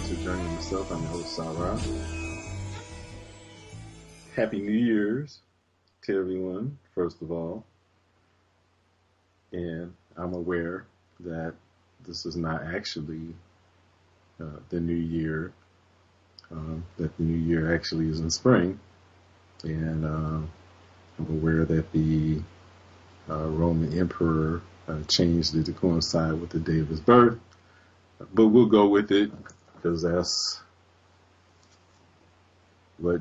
to Journey Myself. I'm your host, Sarah. Happy New Year's to everyone, first of all. And I'm aware that this is not actually the new year, that the new year actually is in spring. And I'm aware that the Roman emperor changed it to coincide with the day of his birth. But we'll go with it because that's what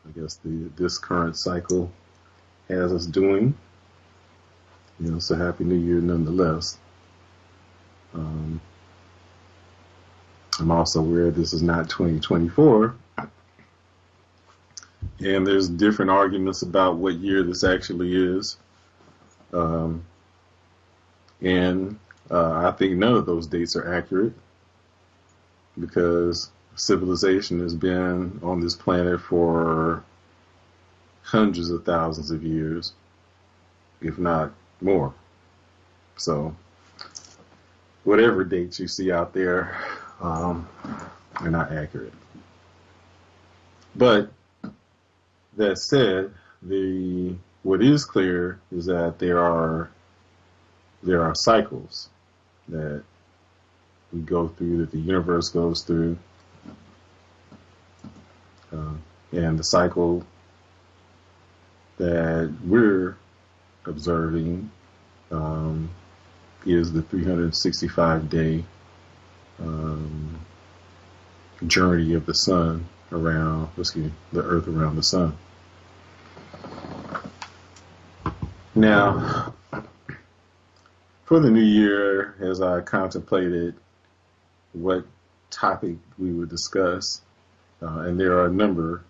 I guess this current cycle has us doing. So Happy New Year nonetheless. I'm also aware this is not 2024. And there's different arguments about what year this actually is. I think none of those dates are accurate because civilization has been on this planet for hundreds of thousands of years, if not more. So whatever dates you see out there are not accurate. But that said, what is clear is that there are cycles that we go through, that the universe goes through, and the cycle that we're observing is the 365-day journey of the sun around, the Earth around the sun. Now, for the new year, as I contemplated what topic we would discuss, and there are a number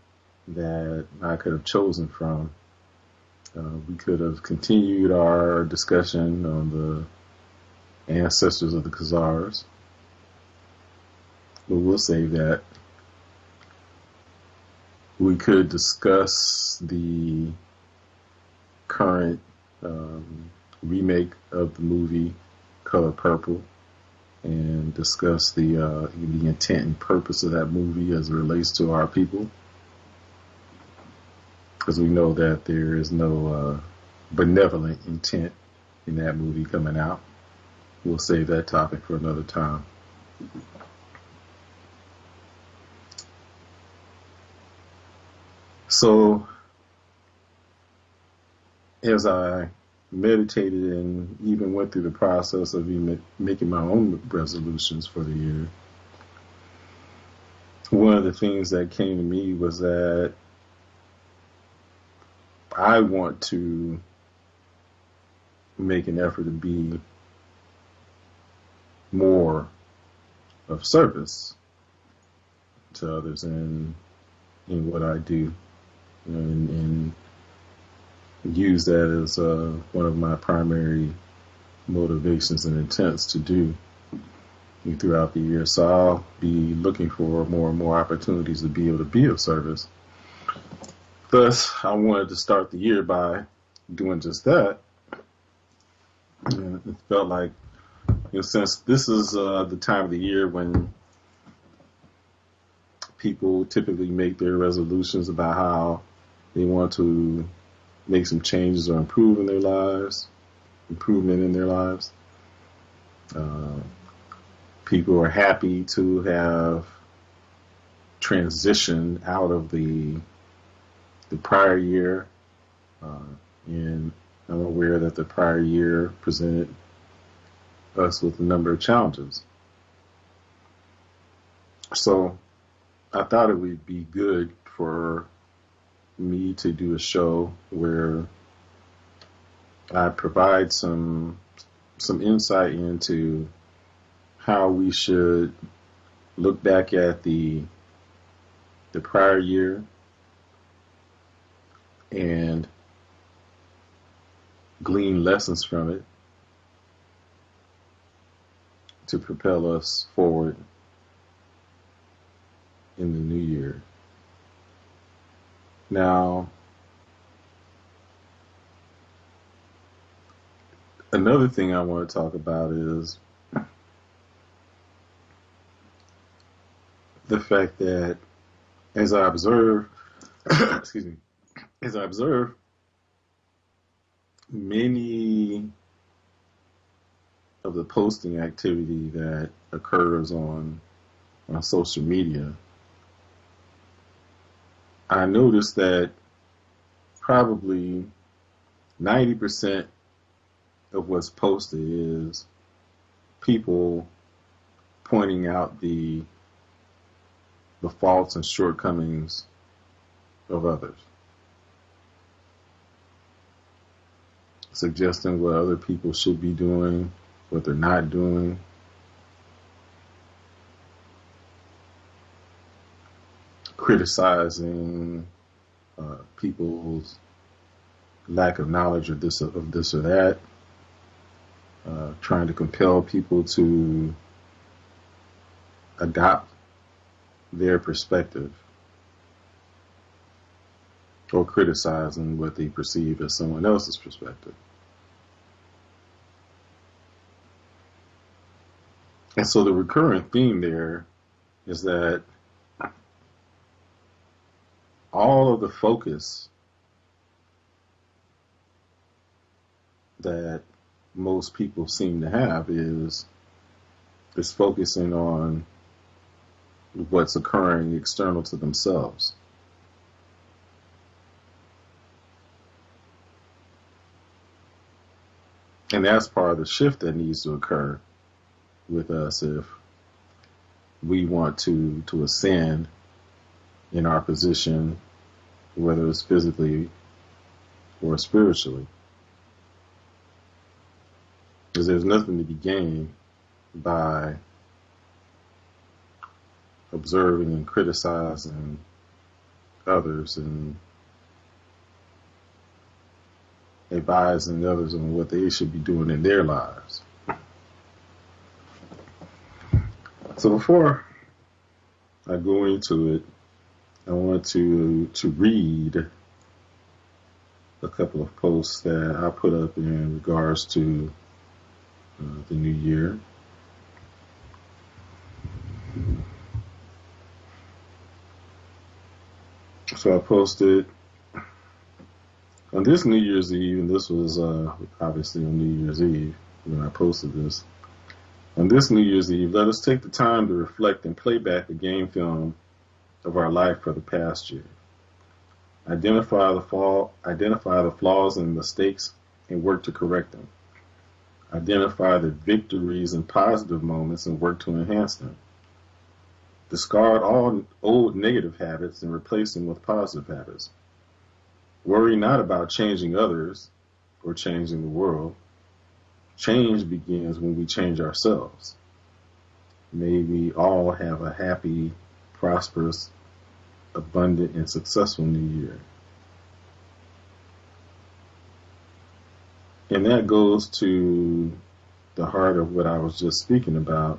that I could have chosen from. We could have continued our discussion on the ancestors of the Khazars, but we'll save that. We could discuss the current remake of the movie Color Purple and discuss the intent and purpose of that movie as it relates to our people, because we know that there is no benevolent intent in that movie coming out. We'll save that topic for another time. So, as I meditated and even went through the process of making my own resolutions for the year, one of the things that came to me was that I want to make an effort to be more of service to others in what I do, and use that as one of my primary motivations and intents to do throughout the year. So I'll be looking for more and more opportunities to be able to be of service. Thus, I wanted to start the year by doing just that. And it felt like, since this is the time of the year when people typically make their resolutions about how they want to make some changes or improvement in their lives. People are happy to have transitioned out of the prior year, and I'm aware that the prior year presented us with a number of challenges. So I thought it would be good for me to do a show where I provide some insight into how we should look back at the prior year and glean lessons from it to propel us forward in the new year. Now, another thing I want to talk about is the fact that as I observe, excuse me, as I observe many of the posting activity that occurs on social media, I noticed that probably 90% of what's posted is people pointing out the faults and shortcomings of others, suggesting what other people should be doing, what they're not doing. Criticizing people's lack of knowledge of this or that, trying to compel people to adopt their perspective, or criticizing what they perceive as someone else's perspective. And so the recurring theme there is that all of the focus that most people seem to have is focusing on what's occurring external to themselves. And that's part of the shift that needs to occur with us if we want to ascend in our position, whether it's physically or spiritually. Because there's nothing to be gained by observing and criticizing others and advising others on what they should be doing in their lives. So before I go into it, I want to read a couple of posts that I put up in regards to the new year. So I posted on this New Year's Eve, and this was obviously on New Year's Eve when I posted this. On this New Year's Eve, let us take the time to reflect and play back a game film of our life for the past year. Identify the flaws and mistakes and work to correct them. Identify the victories and positive moments and work to enhance them. Discard all old negative habits and replace them with positive habits. Worry not about changing others or changing the world. Change begins when we change ourselves. May we all have a happy, prosperous, abundant, and successful new year. And that goes to the heart of what I was just speaking about,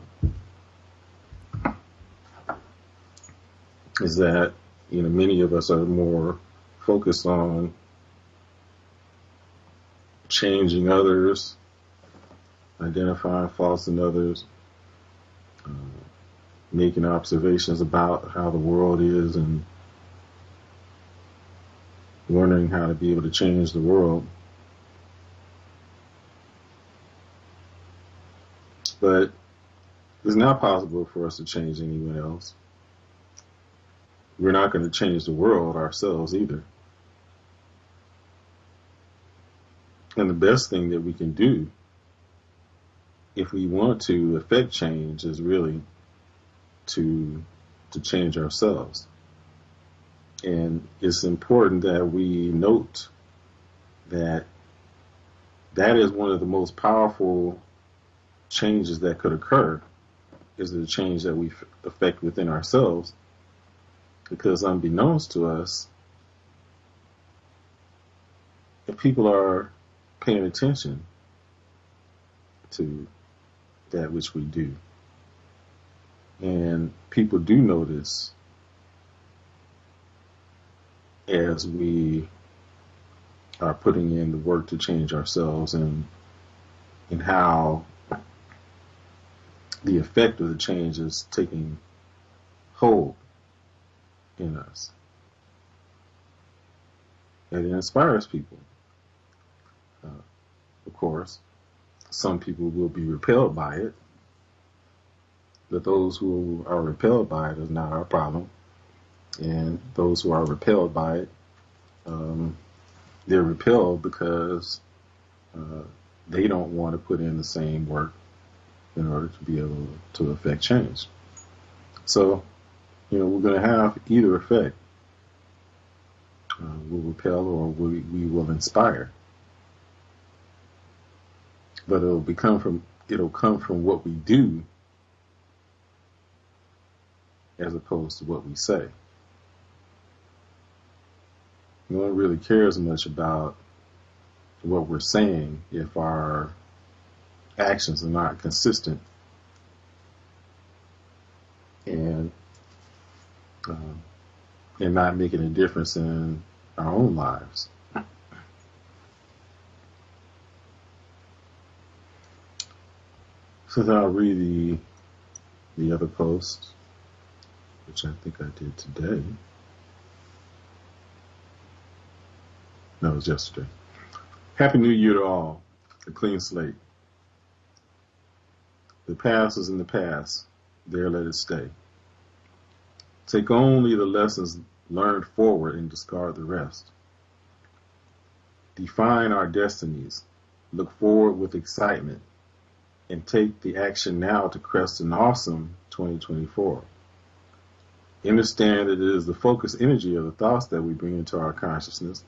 is that, many of us are more focused on changing others, identifying faults in others, making observations about how the world is and learning how to be able to change the world. But it's not possible for us to change anyone else. We're not going to change the world ourselves either. And the best thing that we can do if we want to affect change is really to change ourselves. And it's important that we note that that is one of the most powerful changes that could occur, is the change that we affect within ourselves. Because unbeknownst to us, if people are paying attention to that which we do, and people do notice as we are putting in the work to change ourselves, and how the effect of the change is taking hold in us. And it inspires people. Of course, some people will be repelled by it, but those who are repelled by it is not our problem. And those who are repelled by it, they're repelled because they don't want to put in the same work in order to be able to affect change. So, we're going to have either effect. We'll repel or we will inspire. But it'll come from what we do as opposed to what we say. No one really cares much about what we're saying if our actions are not consistent and not making a difference in our own lives. So then I'll read the other post, which I think I did today. No, it was yesterday. Happy New Year to all. A clean slate. The past is in the past. There let it stay. Take only the lessons learned forward and discard the rest. Define our destinies. Look forward with excitement and take the action now to crest an awesome 2024. Understand that it is the focused energy of the thoughts that we bring into our consciousness,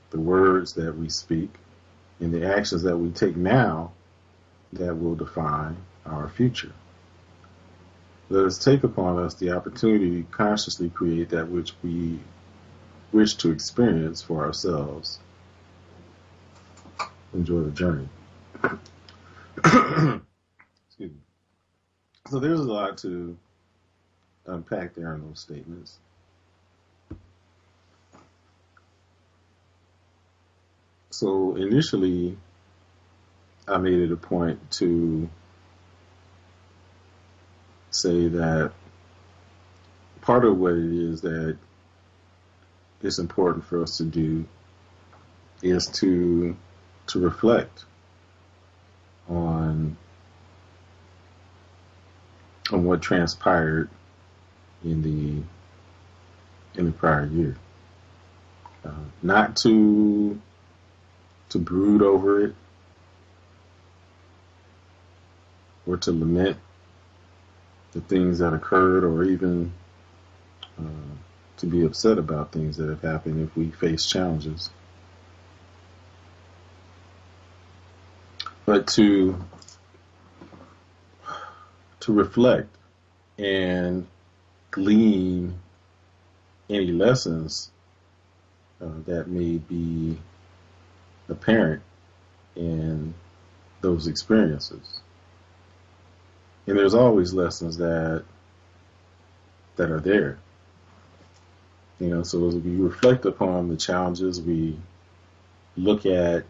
the words that we speak, and the actions that we take now that will define our future. Let us take upon us the opportunity to consciously create that which we wish to experience for ourselves. Enjoy the journey. Excuse me. So there's a lot to unpack there in those statements. So initially, I made it a point to say that part of what it is that it's important for us to do is to reflect on what transpired in the prior year. Not to brood over it or to lament the things that occurred, or even to be upset about things that have happened if we face challenges. But to reflect and glean any lessons that may be apparent in those experiences. And there's always lessons that are there. So as we reflect upon the challenges, we look at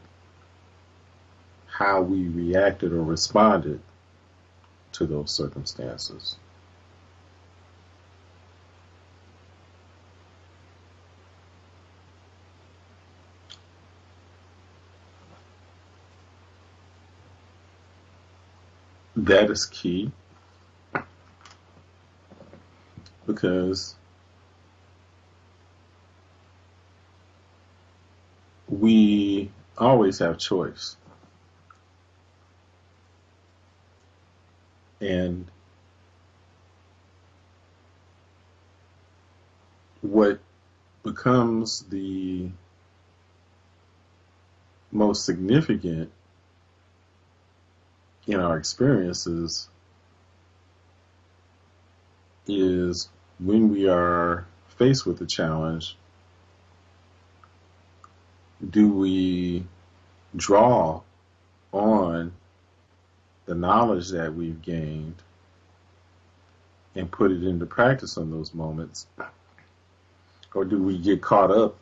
how we reacted or responded to those circumstances. That is key, because we always have choice. And what becomes the most significant in our experiences is when we are faced with a challenge, do we draw on the knowledge that we've gained and put it into practice on those moments, or do we get caught up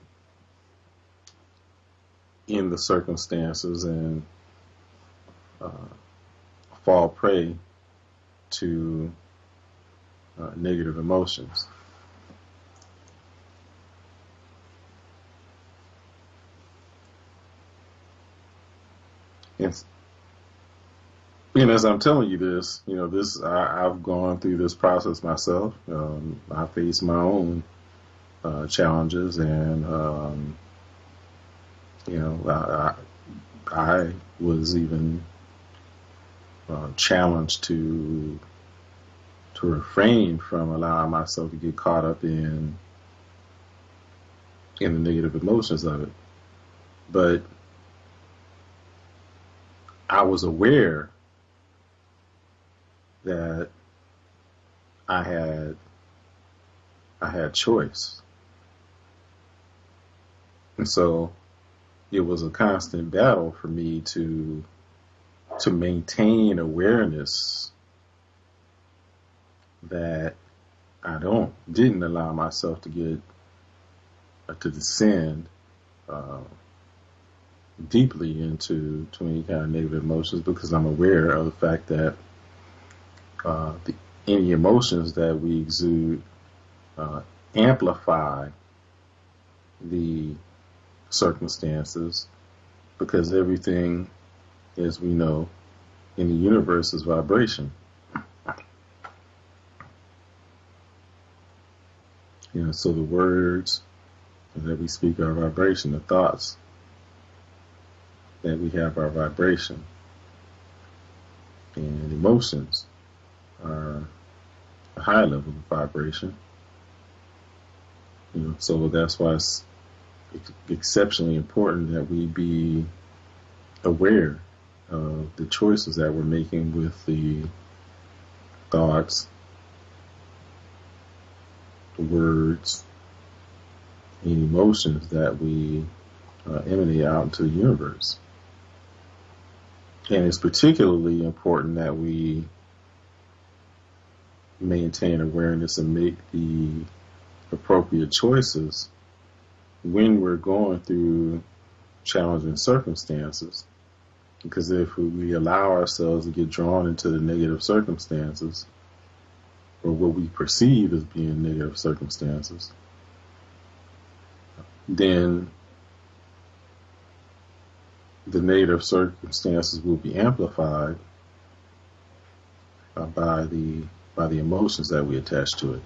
in the circumstances and fall prey to negative emotions. And, as I'm telling you this, I've gone through this process myself. I face my own challenges, and I was even challenged to refrain from allowing myself to get caught up in the negative emotions of it. But I was aware that I had choice. And so it was a constant battle for me to maintain awareness that I didn't allow myself to get to descend deeply into any kind of negative emotions, because I'm aware of the fact that any emotions that we exude amplify the circumstances, because everything, as we know, in the universe is vibration. So the words that we speak are vibration. The thoughts that we have are vibration. And emotions are a high level of vibration. So that's why it's exceptionally important that we be aware of the choices that we're making with the thoughts, the words, and emotions that we emanate out into the universe. And it's particularly important that we maintain awareness and make the appropriate choices when we're going through challenging circumstances. Because if we allow ourselves to get drawn into the negative circumstances, or what we perceive as being negative circumstances, then the negative circumstances will be amplified by the emotions that we attach to it.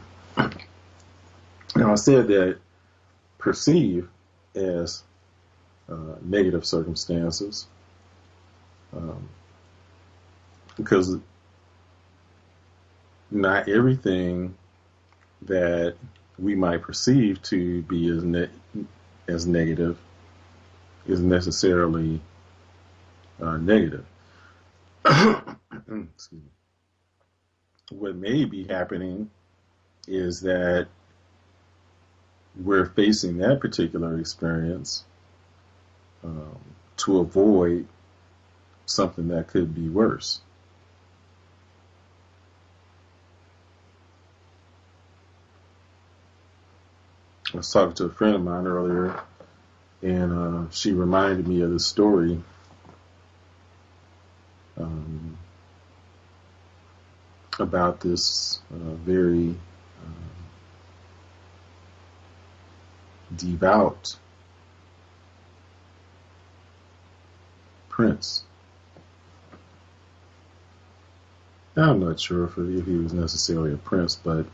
Now, I said that perceive as negative circumstances because not everything that we might perceive to be as negative is necessarily negative. Excuse me. What may be happening is that we're facing that particular experience to avoid something that could be worse. I was talking to a friend of mine earlier, and she reminded me of this story about this very devout prince. Now, I'm not sure if he was necessarily a prince, but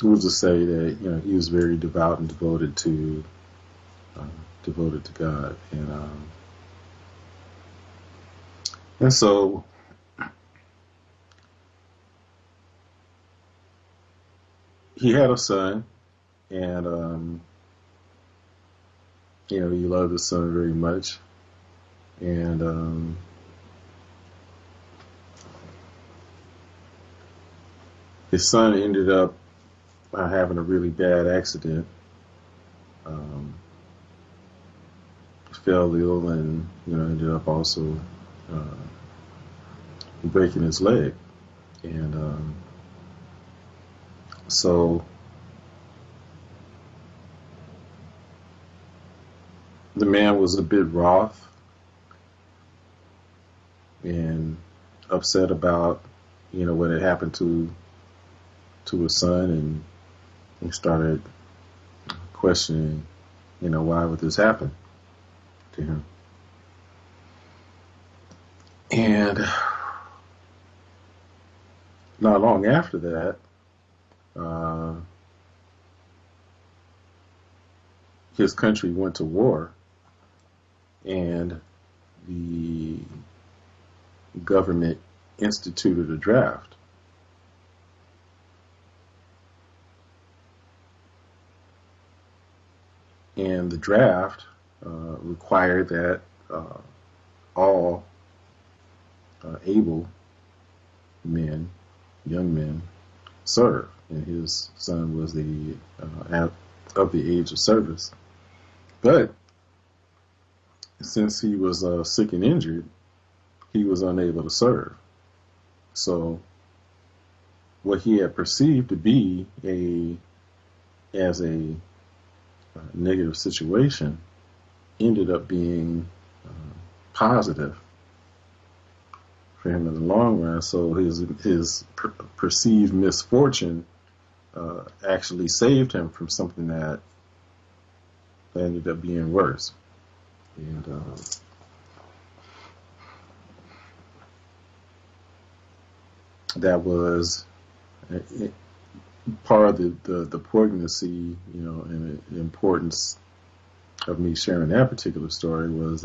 we'll just say that he was very devout and devoted to God, and so he had a son, and he loved his son very much, and his son ended up having a really bad accident. Fell ill, and ended up also breaking his leg, and so the man was a bit wroth and upset about what had happened to to his son, and he started questioning, why would this happen to him? And not long after that, his country went to war, and the government instituted a draft. And the draft required that all able men, young men, serve. And his son was of the age of service. But since he was sick and injured, he was unable to serve. So what he had perceived to be as a negative situation ended up being positive for him in the long run. So his perceived misfortune actually saved him from something that ended up being worse. And that was part of the poignancy, and the importance of me sharing that particular story was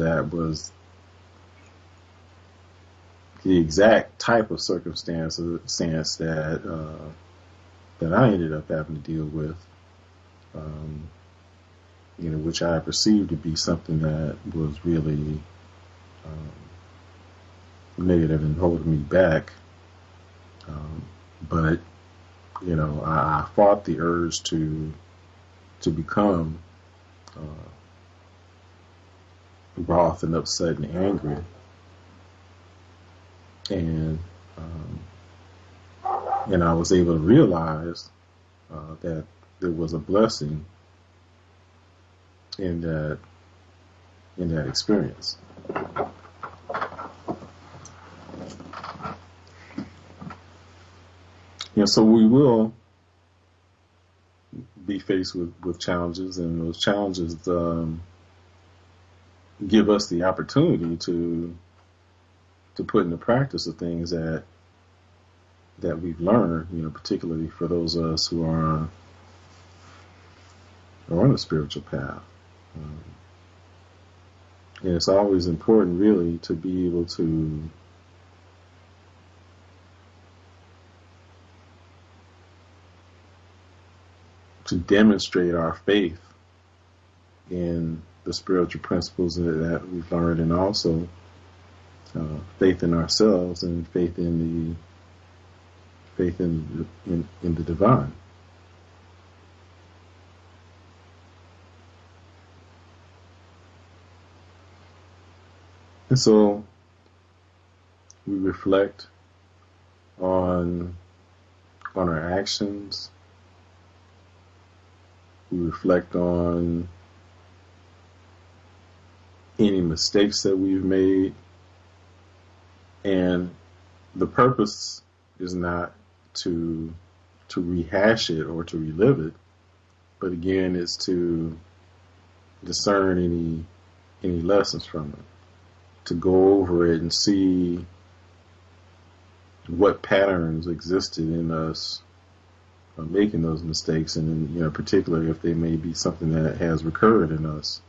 the exact type of circumstance that I ended up having to deal with, which I perceived to be something that was really negative and holding me back. But I fought the urge to become wroth and upset and angry, and I was able to realize that there was a blessing in that experience. So we will be faced with challenges, and those challenges give us the opportunity to put into practice the things that we've learned, particularly for those of us who are on the spiritual path. And it's always important, really, to be able to demonstrate our faith in the spiritual principles that we've learned, and also faith in ourselves and faith in the divine. And so we reflect on our actions. We reflect on any mistakes that we've made. And the purpose is not to rehash it or to relive it, but again, it's to discern any lessons from it, to go over it and see what patterns existed in us making those mistakes, and particularly if they may be something that has recurred in us,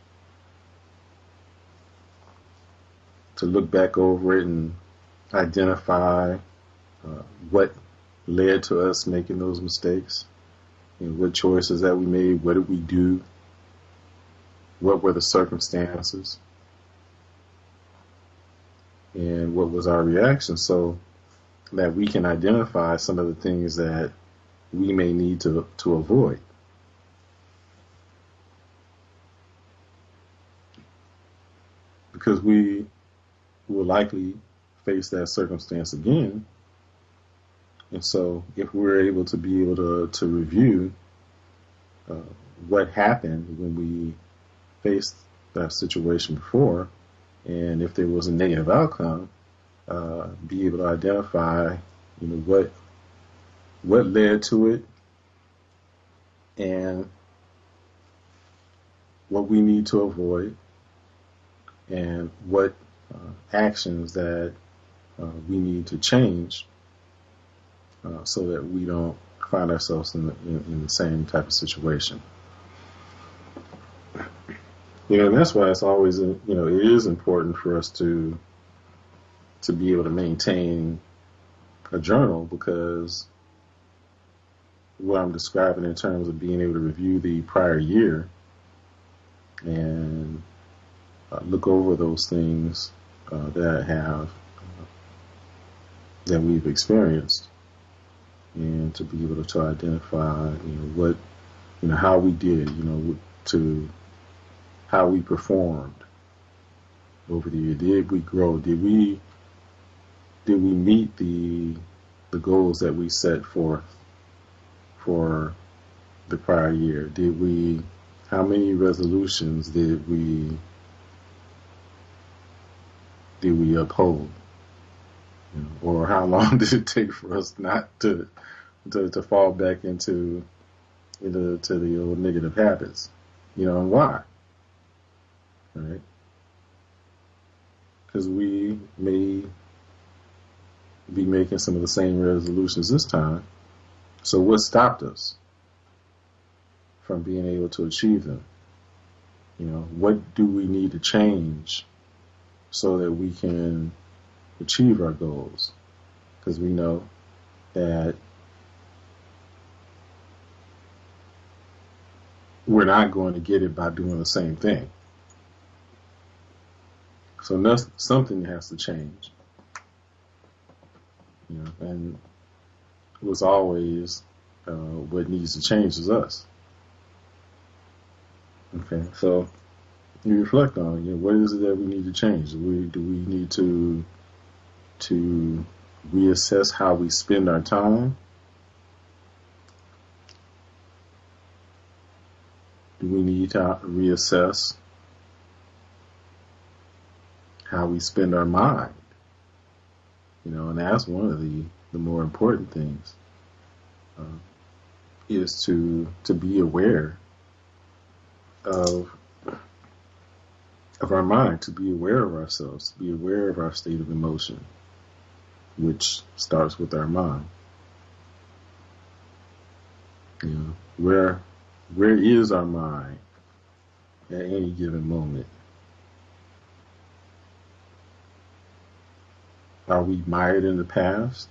to look back over it and identify what led to us making those mistakes, what choices that we made, what did we do, what were the circumstances, and what was our reaction, so that we can identify some of the things that we may need to avoid. Because we will likely face that circumstance again. And so if we're able to to review what happened when we faced that situation before, and if there was a negative outcome, be able to identify, what led to it, and what we need to avoid, and what actions that we need to change so that we don't find ourselves in the same type of situation. And that's why it's always, it is important for us to be able to maintain a journal, because what I'm describing in terms of being able to review the prior year and look over those things that we've experienced, and to be able to identify, what, how we did, to how we performed over the year. Did we grow? Did we meet the goals that we set forth for the prior year? How many resolutions did we uphold? Or how long did it take for us not to fall back into the old negative habits? And why? Right? Because we may be making some of the same resolutions this time. So what stopped us from being able to achieve them? What do we need to change so that we can achieve our goals? Because we know that we're not going to get it by doing the same thing. So something has to change. And it was always what needs to change is us. Okay, so you reflect on it. What is it that we need to change? Do we need to reassess how we spend our time? Do we need to reassess how we spend our mind? And that's one of the more important things, is to be aware of our mind, to be aware of ourselves, to be aware of our state of emotion, which starts with our mind. Where is our mind at any given moment? Are we mired in the past?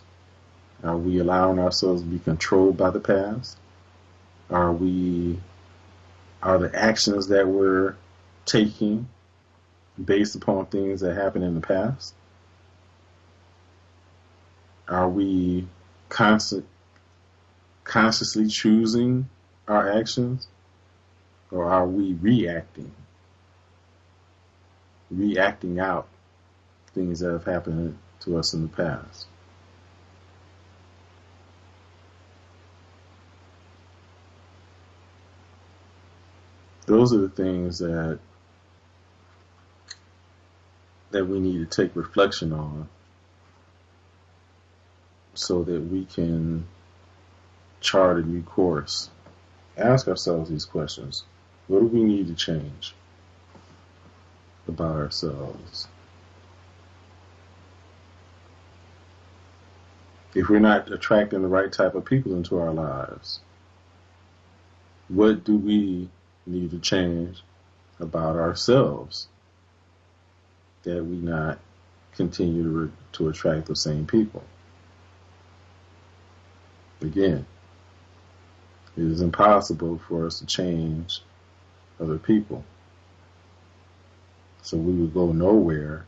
Are we allowing ourselves to be controlled by the past? Are the actions that we're taking based upon things that happened in the past? Are we consciously choosing our actions, or are we reacting out things that have happened to us in the past? Those are the things that we need to take reflection on, so that we can chart a new course. Ask ourselves these questions. What do we need to change about ourselves? If we're not attracting the right type of people into our lives, what do we need to change about ourselves that we not continue to attract the same people? Again, it is impossible for us to change other people. So we would go nowhere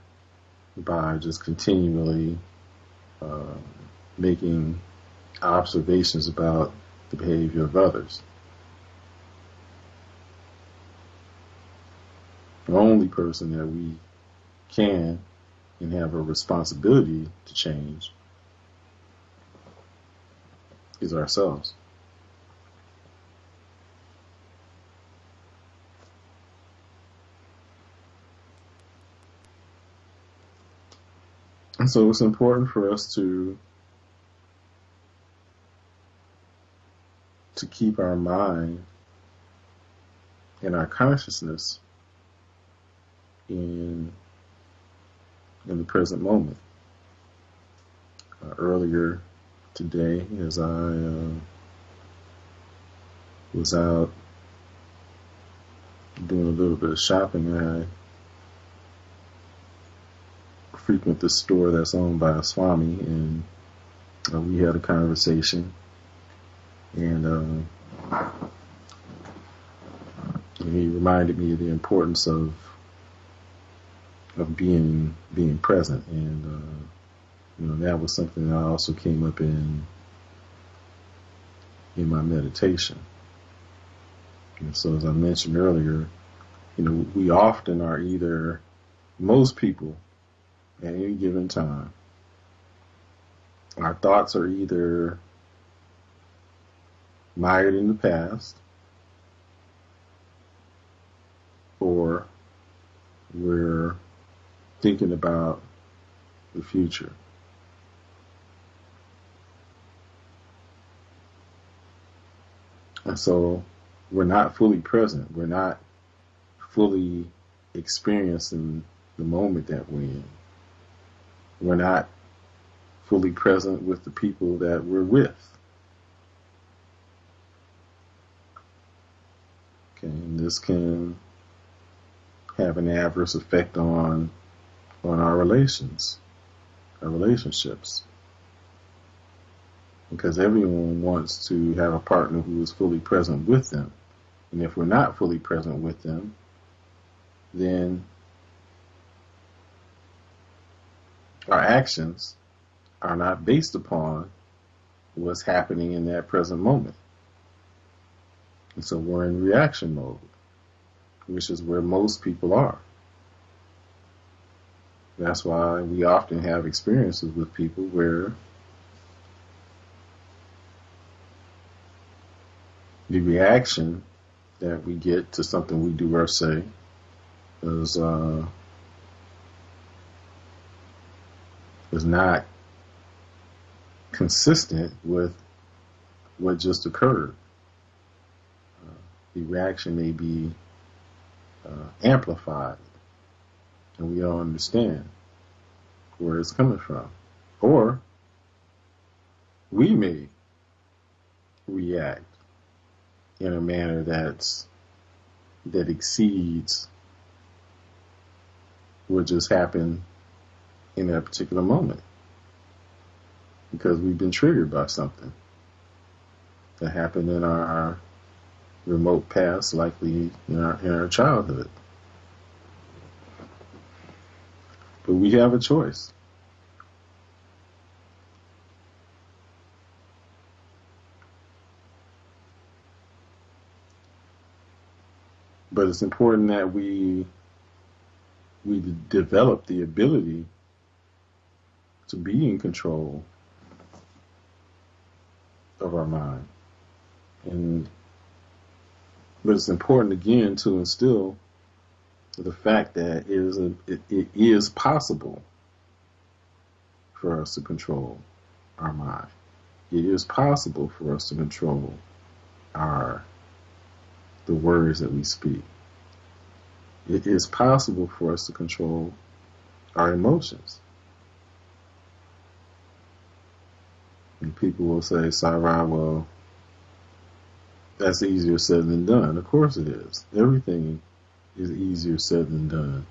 by just continually making observations about the behavior of others. The only person that we can and have a responsibility to change is ourselves. And so it's important for us to to keep our mind and our consciousness in the present moment. Earlier today, as I was out doing a little bit of shopping, I frequent the store that's owned by a Swami, and we had a conversation, and he reminded me of the importance of being present, and that was something that also came up in my meditation. And so, as I mentioned earlier, we often are either, most people at any given time, our thoughts are either mired in the past, or we're thinking about the future. And so we're not fully present. We're not fully experiencing the moment that we're in. We're not fully present with the people that we're with. Okay, and this can have an adverse effect on our relationships. Because everyone wants to have a partner who is fully present with them. And if we're not fully present with them, then our actions are not based upon what's happening in that present moment. And so we're in reaction mode, which is where most people are. That's why we often have experiences with people where the reaction that we get to something we do or say is not consistent with what just occurred. The reaction may be amplified, and we don't understand where it's coming from. Or we may react in a manner that exceeds what just happened in that particular moment, because we've been triggered by something that happened in our remote past, likely in our childhood. But we have a choice. But it's important that we develop the ability to be in control of our mind. But it's important, again, to instill the fact that it is possible for us to control our mind. It is possible for us to control the words that we speak. It is possible for us to control our emotions. And people will say, Sarah, well, that's easier said than done. Of course it is. Everything is easier said than done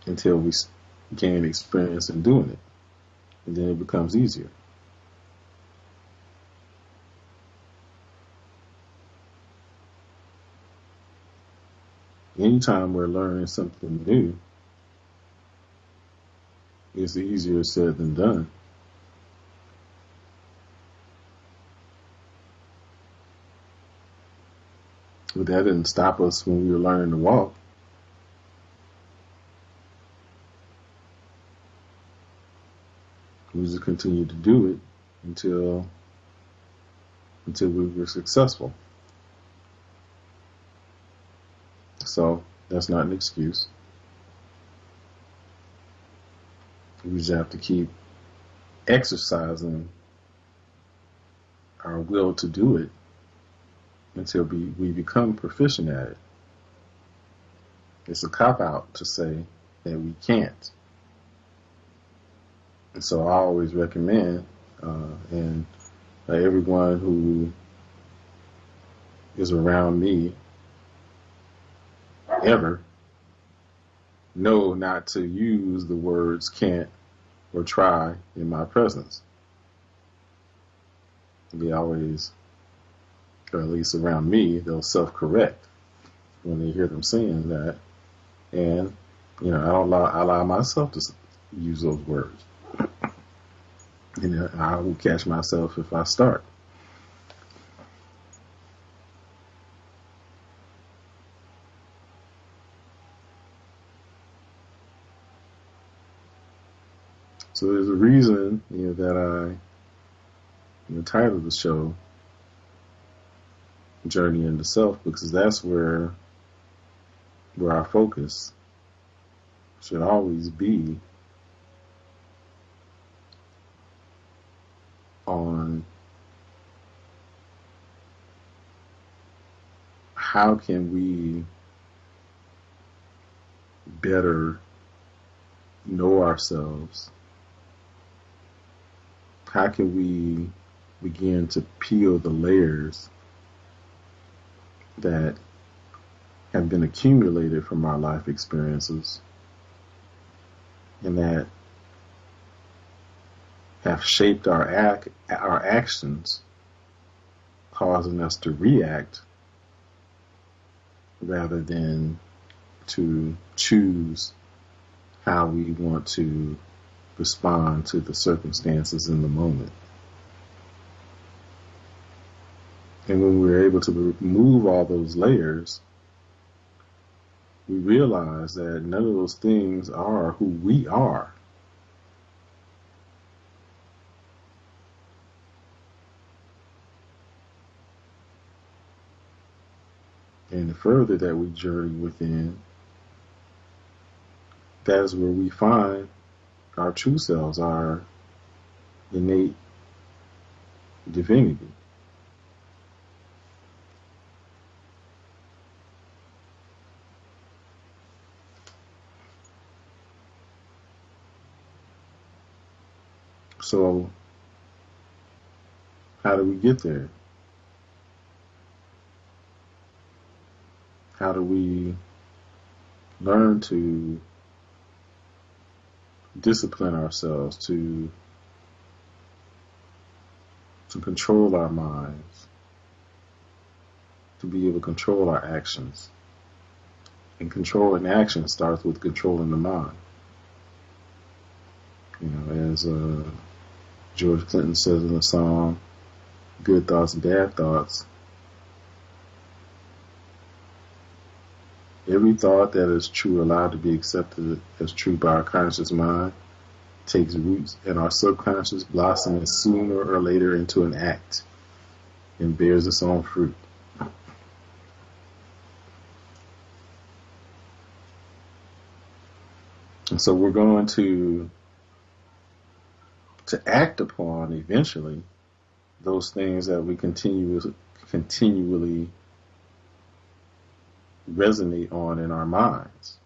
until we gain experience in doing it. And then it becomes easier. Anytime we're learning something new, it's easier said than done. But that didn't stop us when we were learning to walk. We just continued to do it until we were successful. So that's not an excuse. We just have to keep exercising our will to do it until we become proficient at it. It's a cop out to say that we can't. And so I always recommend, and everyone who is around me ever know not to use the words can't or try in my presence. They always, or at least around me, they'll self-correct when they hear them saying that. And, I don't allow myself to use those words. I will catch myself if I start. So there's a reason, that I titled the show Journey into Self, because that's where our focus should always be on how can we better know ourselves. How can we begin to peel the layers that have been accumulated from our life experiences and that have shaped our actions, causing us to react rather than to choose how we want to respond to the circumstances in the moment. And when we're able to remove all those layers, we realize that none of those things are who we are. And the further that we journey within, that is where we find our true selves, our innate divinity. So, how do we get there? How do we learn to discipline ourselves, to control our minds, to be able to control our actions? And controlling action starts with controlling the mind. As George Clinton says in the song, good thoughts and bad thoughts. Every thought that is true, allowed to be accepted as true by our conscious mind, takes roots in our subconscious, blossoming sooner or later into an act and bears its own fruit. And so we're going to act upon eventually those things that we continually resonate on in our minds.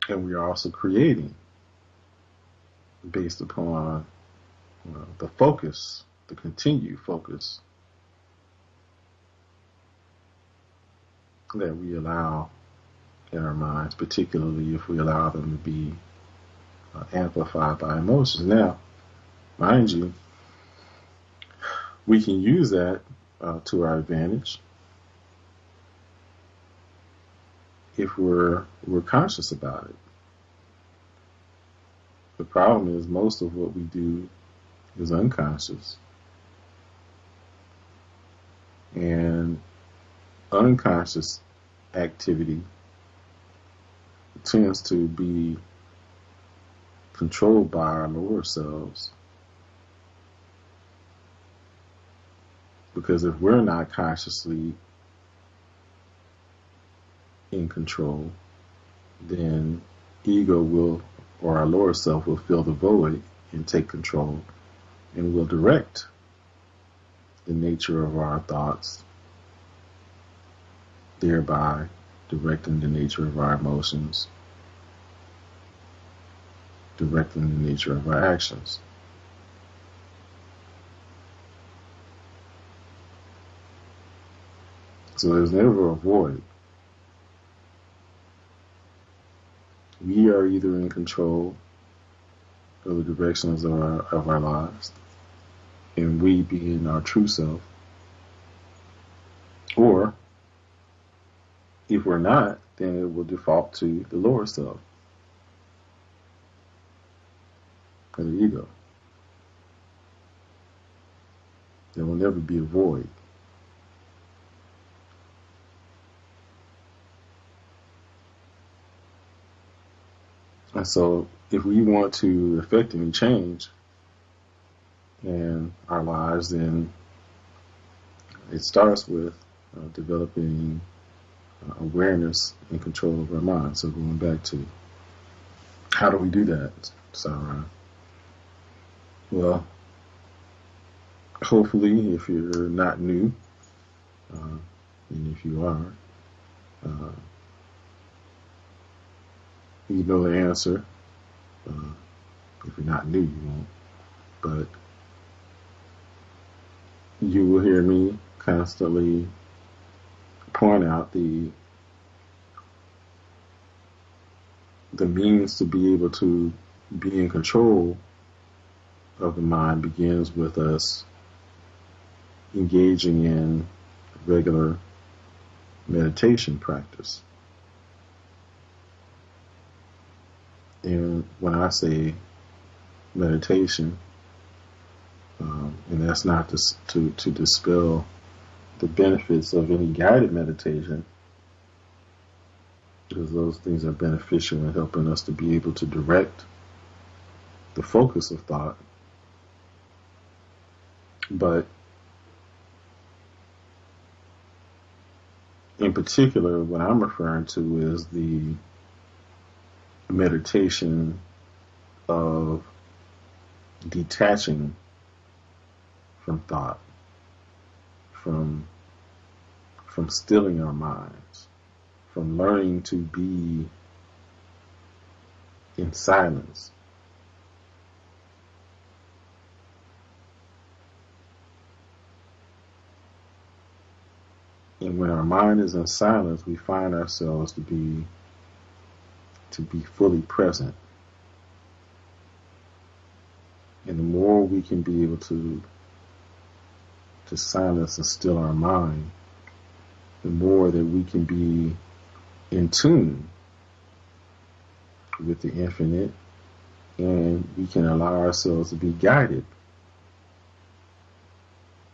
And we are also creating based upon the focus, the continued focus that we allow in our minds, particularly if we allow them to be amplified by emotions. Now, mind you, we can use that to our advantage if we're conscious about it. The problem is most of what we do is unconscious. And unconscious activity tends to be controlled by our lower selves. Because if we're not consciously in control, then ego will, or our lower self will fill the void and take control and will direct the nature of our thoughts, thereby directing the nature of our emotions, directing the nature of our actions. So there's never a void. We are either in control of the directions of our lives, and we being our true self, or if we're not, then it will default to the lower self, or the ego. There will never be a void. And so if we want to effect any change in our lives, then it starts with developing awareness and control of our mind. So going back to how do we do that, Sarah? Well, hopefully, if you're not new, and if you are, you know the answer. If you're not new, you won't. But you will hear me constantly point out the means to be able to be in control of the mind begins with us engaging in regular meditation practice. And when I say meditation, and that's not to dispel the benefits of any guided meditation, because those things are beneficial in helping us to be able to direct the focus of thought. But in particular, what I'm referring to is the meditation of detaching from thought, from stilling our minds, from learning to be in silence. And when our mind is in silence, we find ourselves to be fully present. And the more we can be able to silence and still our mind, the more that we can be in tune with the infinite, and we can allow ourselves to be guided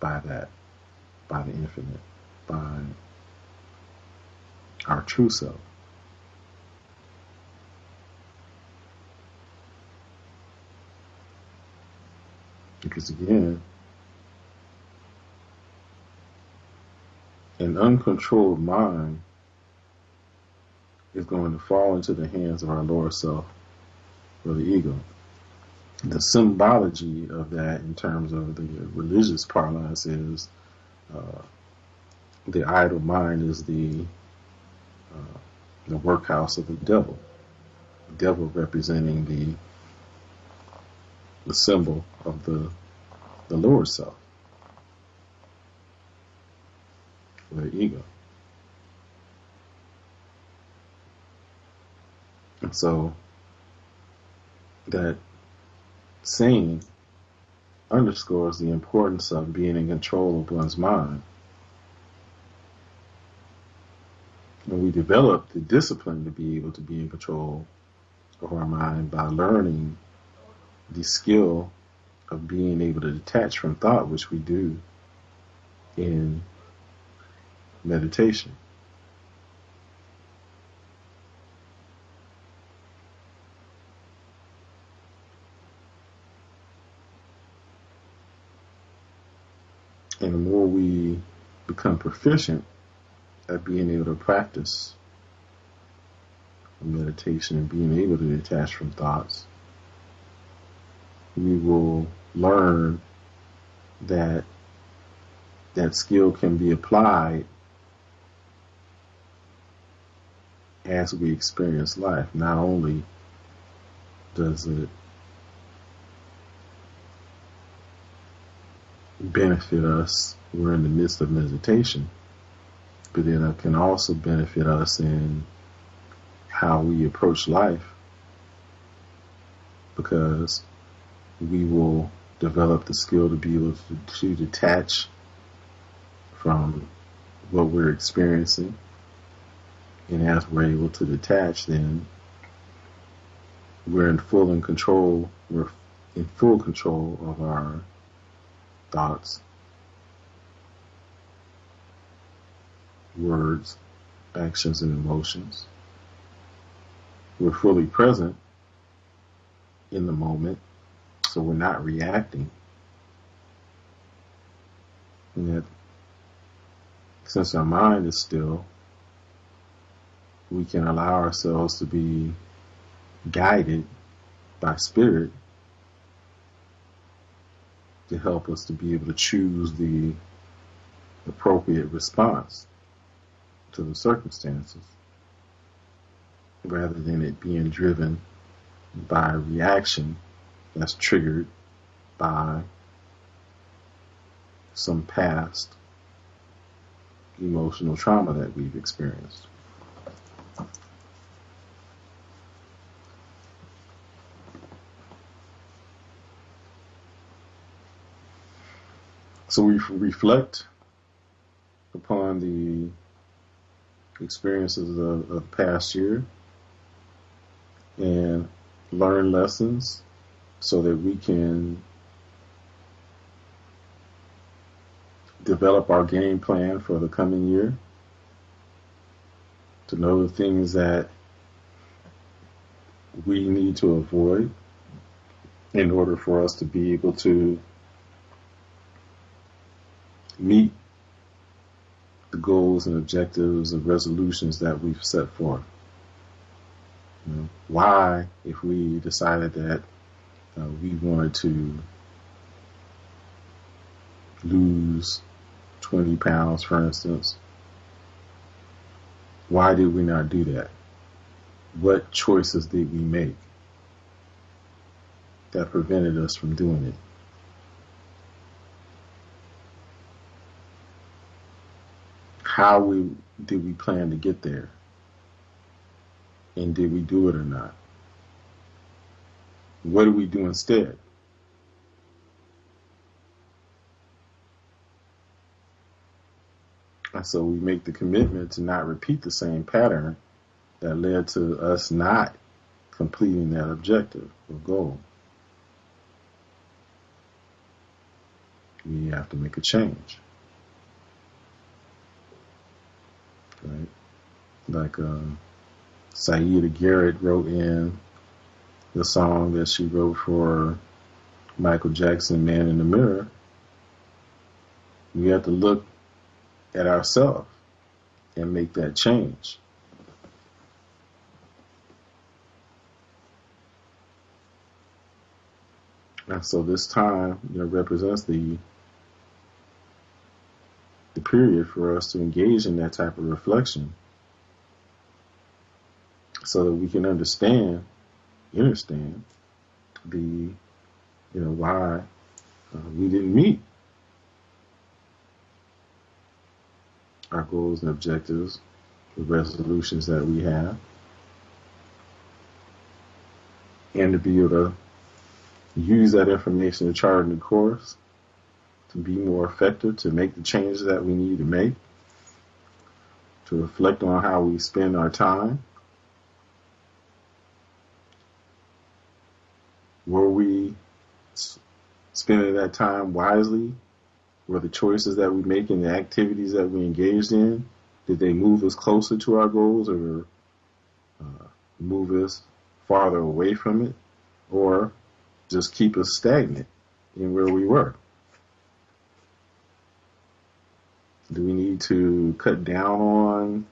by that, by the infinite, by our true self. Because again, an uncontrolled mind is going to fall into the hands of our lower self, or the ego. The symbology of that in terms of the religious parlance is the idle mind is the workhouse of the devil. The devil representing the symbol of the lower self, or the ego. And so that saying underscores the importance of being in control of one's mind. And we develop the discipline to be able to be in control of our mind by learning the skill of being able to detach from thought, which we do in meditation. And the more we become proficient at being able to practice meditation and being able to detach from thoughts, we will learn that that skill can be applied as we experience life. Not only does it benefit us, we're in the midst of meditation, but then it can also benefit us in how we approach life, because we will develop the skill to be able to detach from what we're experiencing. And as we're able to detach, then we're in full control of our thoughts, words, actions, and emotions. We're fully present in the moment, so we're not reacting. And that, since our mind is still, we can allow ourselves to be guided by spirit to help us to be able to choose the appropriate response to the circumstances, rather than it being driven by a reaction that's triggered by some past emotional trauma that we've experienced. So we reflect upon the experiences of the past year and learn lessons so that we can develop our game plan for the coming year, to know the things that we need to avoid in order for us to be able to meet the goals and objectives and resolutions that we've set forth. Why, if we decided that we wanted to lose 20 pounds, for instance, why did we not do that? What choices did we make that prevented us from doing it? How did we plan to get there? And did we do it or not? What do we do instead? And so we make the commitment to not repeat the same pattern that led to us not completing that objective or goal. We have to make a change. Right? Like Saida Garrett wrote in the song that she wrote for Michael Jackson, Man in the Mirror, we have to look at ourselves and make that change. And so this time, represents the period for us to engage in that type of reflection, so that we can understand the, why we didn't meet our goals and objectives, the resolutions that we have, and to be able to use that information to chart a new course, to be more effective, to make the changes that we need to make, to reflect on how we spend our time. Were we spending that time wisely? Were the choices that we make and the activities that we engaged in, did they move us closer to our goals, or move us farther away from it, or just keep us stagnant in where we were? Do we need to cut down on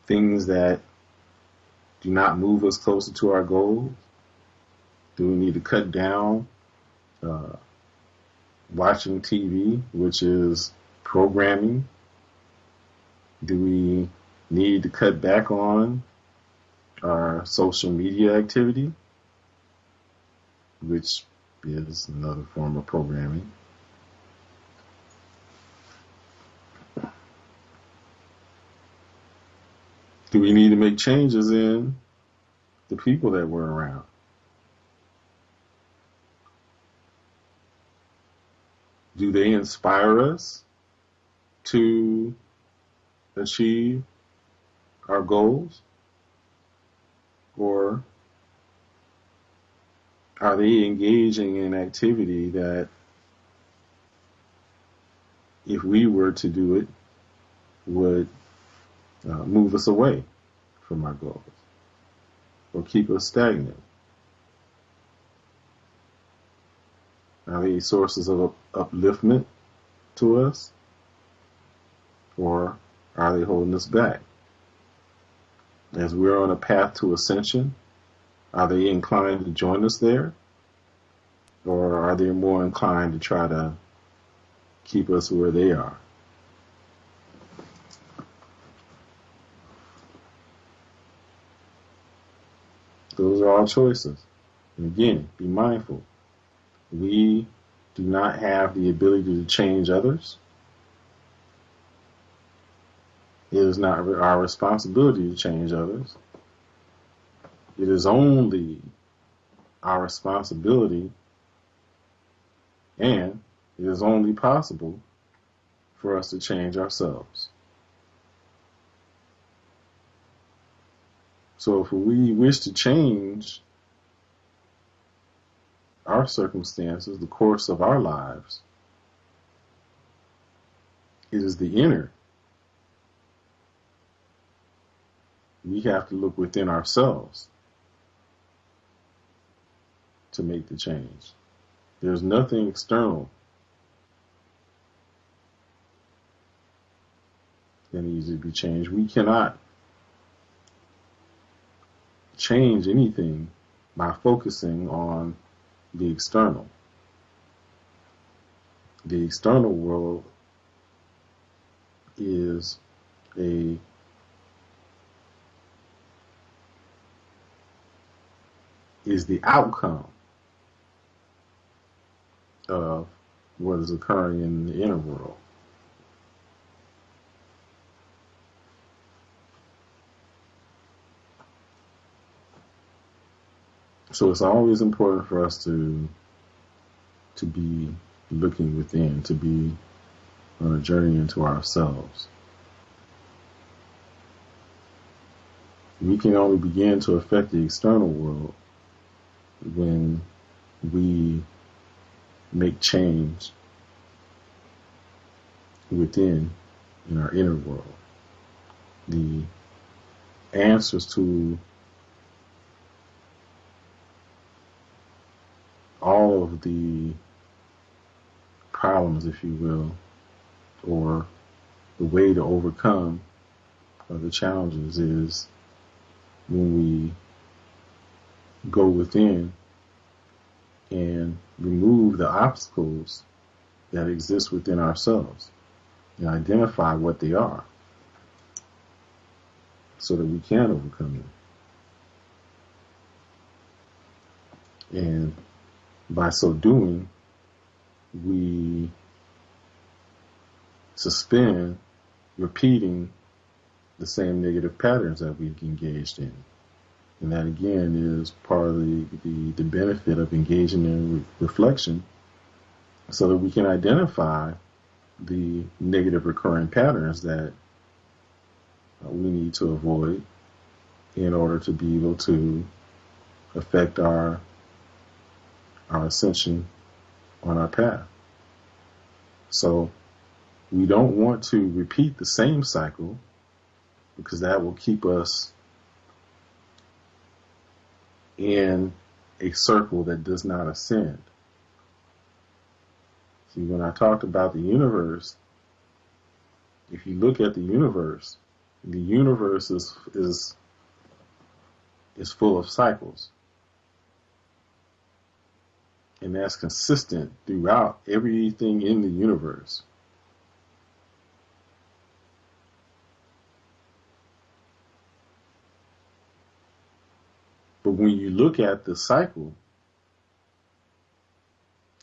things that do not move us closer to our goals? Do we need to cut down watching TV, which is programming? Do we need to cut back on our social media activity, which is another form of programming? Do we need to make changes in the people that we're around? Do they inspire us to achieve our goals? Or are they engaging in activity that, if we were to do it, would move us away from our goals or keep us stagnant? Are they sources of upliftment to us, or are they holding us back? As we're on a path to ascension, are they inclined to join us there, or are they more inclined to try to keep us where they are? Those are all choices. And again, be mindful. We do not have the ability to change others. It is not our responsibility to change others. It is only our responsibility, and it is only possible for us to change ourselves. So if we wish to change our circumstances, the course of our lives, it is the inner. We have to look within ourselves to make the change. There's nothing external that needs to be changed. We cannot change anything by focusing on the external. The external world is the outcome of what is occurring in the inner world. So it's always important for us to be looking within, to be on a journey into ourselves. We can only begin to affect the external world when we make change within, in our inner world. The answers to all of the problems, if you will, or the way to overcome the challenges is when we go within and remove the obstacles that exist within ourselves and identify what they are so that we can overcome them. And by so doing, we suspend repeating the same negative patterns that we've engaged in. And that, again, is part of the benefit of engaging in reflection, so that we can identify the negative recurring patterns that we need to avoid in order to be able to affect our ascension on our path. So we don't want to repeat the same cycle, because that will keep us in a circle that does not ascend. See, when I talked about the universe, if you look at the universe is is full of cycles. And that's consistent throughout everything in the universe. But when you look at the cycle,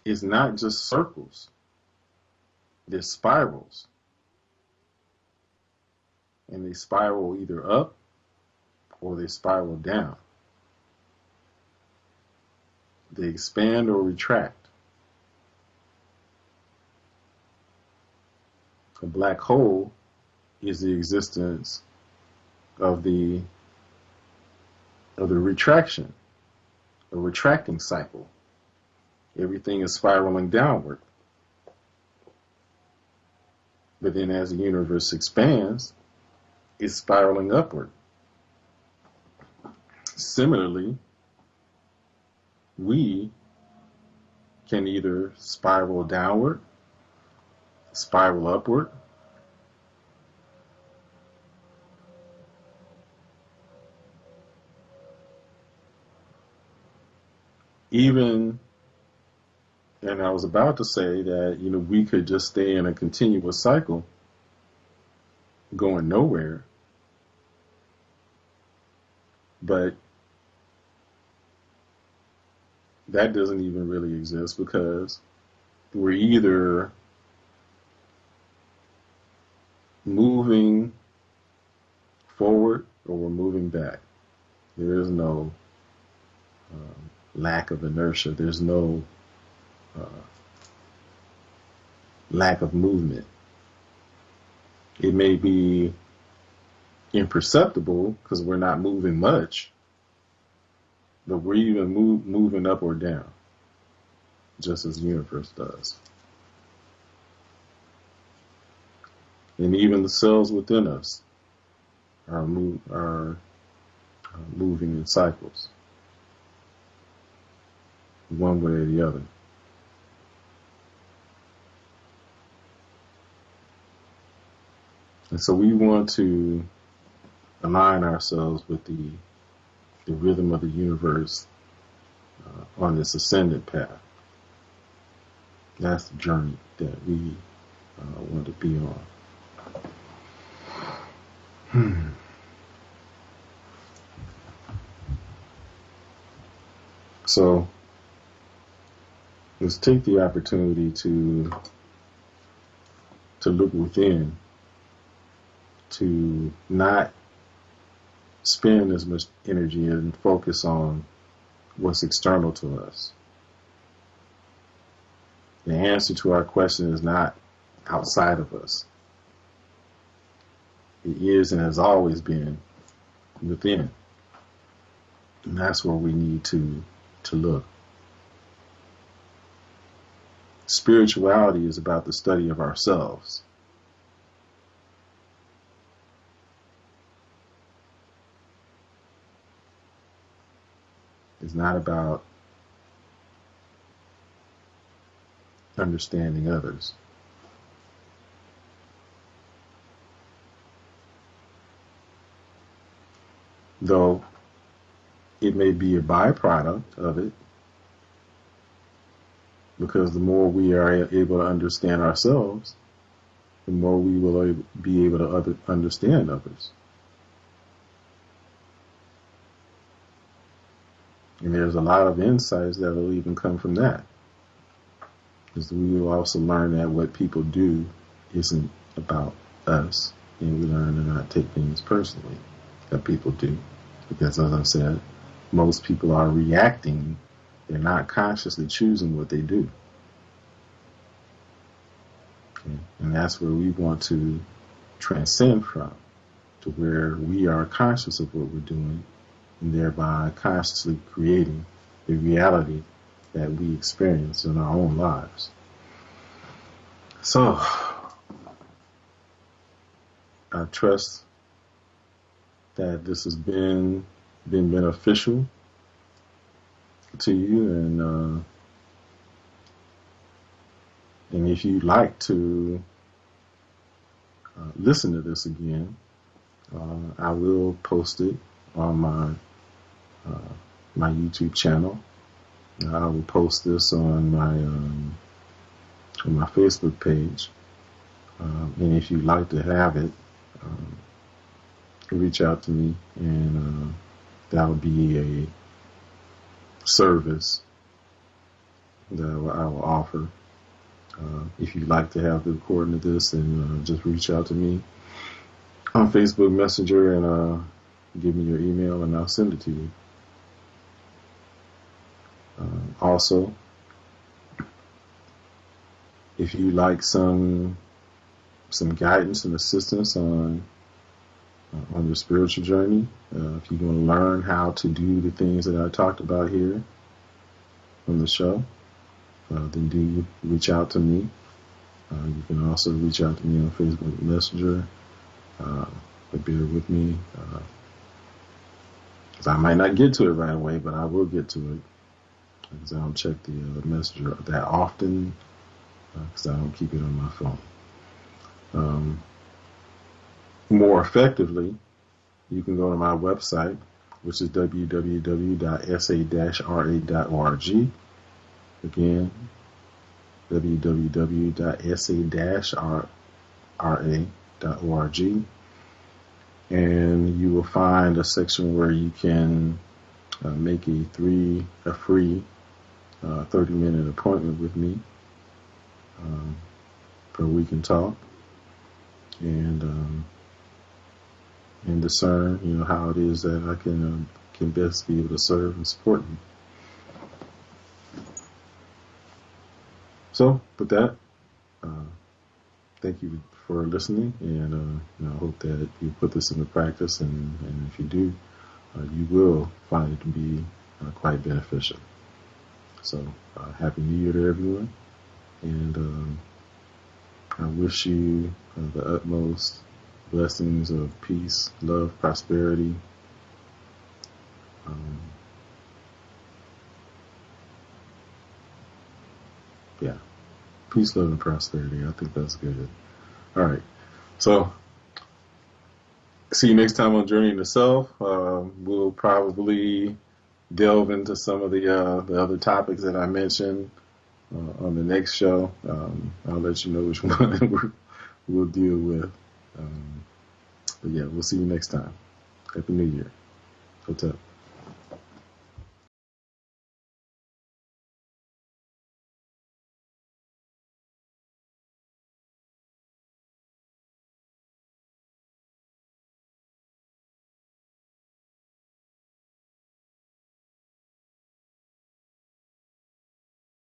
it's not just circles. There's spirals. And they spiral either up or they spiral down. They expand or retract. A black hole is the existence of the retraction, a retracting cycle. Everything is spiraling downward. But then as the universe expands, it's spiraling upward. Similarly, we can either spiral downward, spiral upward, even, and I was about to say that, we could just stay in a continuous cycle going nowhere, but that doesn't even really exist because we're either moving forward or we're moving back. There is no lack of inertia. There's no lack of movement. It may be imperceptible because we're not moving much, but we're even moving up or down, just as the universe does. And even the cells within us are moving in cycles, one way or the other. And so we want to align ourselves with the rhythm of the universe on this ascendant path. That's the journey that we want to be on. So let's take the opportunity to look within, to not spend as much energy and focus on what's external to us. The answer to our question is not outside of us. It is and has always been within. And that's where we need to look. Spirituality is about the study of ourselves. It's not about understanding others. Though it may be a byproduct of it, because the more we are able to understand ourselves, the more we will be able to understand others. And there's a lot of insights that will even come from that. Because we will also learn that what people do isn't about us. And we learn to not take things personally that people do. Because as I said, most people are reacting. They're not consciously choosing what they do. Okay? And that's where we want to transcend from, to where we are conscious of what we're doing, and thereby consciously creating the reality that we experience in our own lives. So, I trust that this has been beneficial to you, and if you'd like to listen to this again, I will post it on my my YouTube channel. I will post this on my Facebook page. And if you'd like to have it, um, reach out to me, and that would be a service that I will offer. If you'd like to have the recording of this, then just reach out to me on Facebook Messenger and give me your email, and I'll send it to you. Also, if you like some guidance and assistance on your spiritual journey, if you want to learn how to do the things that I talked about here on the show, then do reach out to me. You can also reach out to me on Facebook Messenger. But bear with me, because I might not get to it right away, but I will get to it, because I don't check the Messenger that often, because I don't keep it on my phone. More effectively, you can go to my website, which is www.sa-ra.org. Again, www.sa-ra.org. And you will find a section where you can make a free 30-minute appointment with me, where we can talk and discern, how it is that I can best be able to serve and support you. So, with that, thank you for listening, and I hope that you put this into practice, and if you do, you will find it to be quite beneficial. So, Happy New Year to everyone, and I wish you the utmost blessings of peace, love, prosperity. Yeah, peace, love, and prosperity. I think that's good. All right. So, see you next time on Journey to Self. We'll probably delve into some of the other topics that I mentioned on the next show. I'll let you know which one we'll deal with. But yeah, we'll see you next time. Happy New Year. Hotel.